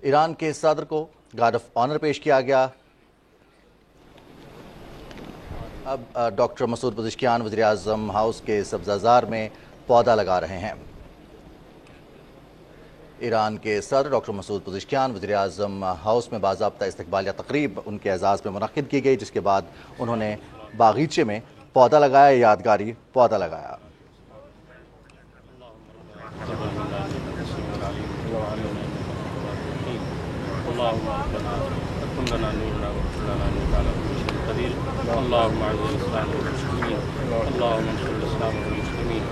ایران کے صدر کو گارڈ آف آنر پیش کیا گیا۔ اب ڈاکٹر مسعود پزشکیان وزیر اعظم ہاؤس کے سبزہ زار میں پودا لگا رہے ہیں۔ ایران کے صدر ڈاکٹر مسعود پزشکیان وزیر اعظم ہاؤس میں باضابطہ استقبالیہ تقریب ان کے اعزاز میں منعقد کی گئی، جس کے بعد انہوں نے باغیچے میں پودا لگایا، یادگاری پودا لگایا۔ اللهم اعز الاسلام والمسلمين اللهم انصر الاسلام والمسلمين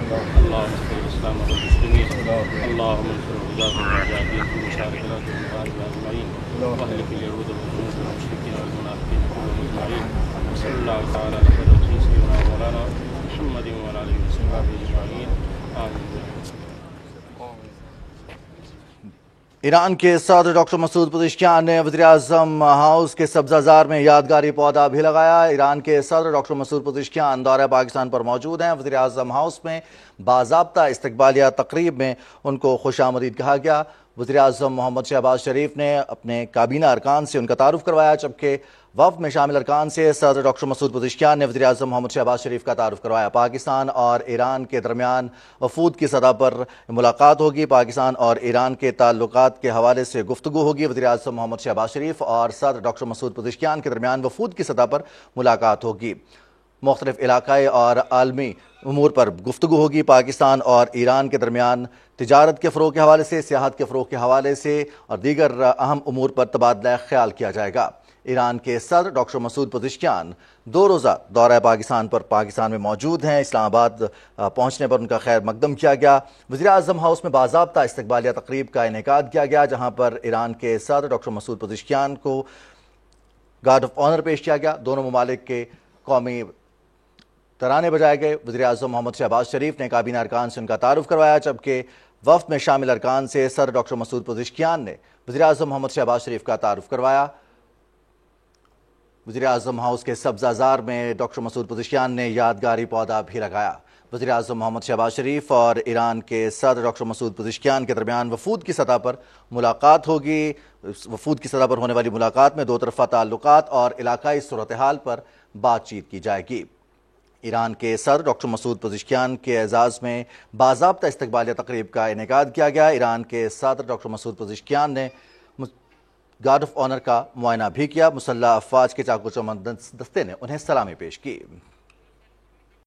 اللهم انصر الاسلام والمسلمين اللهم انصر الهداة والمجاهدين في مشارق الارض والمغارب اجمعين واهلك اليهود والجنود والمشركين والمنافقين كلهم اجمعين وصلى الله تعالى على خير رسول سيدنا مولانا محمد وعلى اله وصحبه اجمعين آمين۔ ایران کے صدر ڈاکٹر مسعود پزشکیان نے وزیر اعظم ہاؤس کے سبزہ زار میں یادگاری پودا بھی لگایا۔ ایران کے صدر ڈاکٹر مسعود پزشکیان دورہ پاکستان پر موجود ہیں۔ وزیر اعظم ہاؤس میں باضابطہ استقبالیہ تقریب میں ان کو خوش آمدید کہا گیا۔ وزیر اعظم محمد شہباز شریف نے اپنے کابینہ ارکان سے ان کا تعارف کروایا، جبکہ وفد میں شامل ارکان سے صدر ڈاکٹر مسعود پزشکیان نے وزیر اعظم محمد شہباز شریف کا تعارف کروایا۔ پاکستان اور ایران کے درمیان وفود کی سطح پر ملاقات ہوگی۔ پاکستان اور ایران کے تعلقات کے حوالے سے گفتگو ہوگی۔ وزیر اعظم محمد شہباز شریف اور صدر ڈاکٹر مسعود پزشکیان کے درمیان وفود کی سطح پر ملاقات ہوگی۔ مختلف علاقائی اور عالمی امور پر گفتگو ہوگی۔ پاکستان اور ایران کے درمیان تجارت کے فروغ کے حوالے سے، سیاحت کے فروغ کے حوالے سے اور دیگر اہم امور پر تبادلہ خیال کیا جائے گا۔ ایران کے صدر ڈاکٹر مسعود پزشکیان 2 روزہ دورہ پاکستان پر پاکستان میں موجود ہیں۔ اسلام آباد پہنچنے پر ان کا خیر مقدم کیا گیا۔ وزیر اعظم ہاؤس میں باضابطہ استقبالیہ تقریب کا انعقاد کیا گیا، جہاں پر ایران کے صدر ڈاکٹر مسعود پزشکیان کو گارڈ آف آنر پیش کیا گیا۔ دونوں ممالک کے قومی ترانے بجائے گئے۔ وزیر اعظم محمد شہباز شریف نے کابینہ ارکان سے ان کا تعارف کروایا، جبکہ وفد میں شامل ارکان سے صدر ڈاکٹر مسعود پزشکیان نے وزیر اعظم محمد شہباز شریف کا تعارف کروایا۔ وزیر اعظم ہاؤس کے سبزہ زار میں ڈاکٹر مسعود پزشکیان نے یادگاری پودا بھی لگایا۔ وزیر اعظم محمد شہباز شریف اور ایران کے صدر ڈاکٹر مسعود پزشکیان کے درمیان وفود کی سطح پر ملاقات ہوگی۔ وفود کی سطح پر ہونے والی ملاقات میں 2 طرفہ تعلقات اور علاقائی صورتحال پر بات چیت کی جائے گی۔ ایران کے صدر ڈاکٹر مسعود پزشکیان کے اعزاز میں باضابطہ استقبالیہ تقریب کا انعقاد کیا گیا۔ ایران کے صدر ڈاکٹر مسعود پزشکیان نے گارڈ آف آنر کا معائنہ بھی کیا۔ مسلح افواج کے چاق و چوبند دستے نے انہیں سلامی پیش کی۔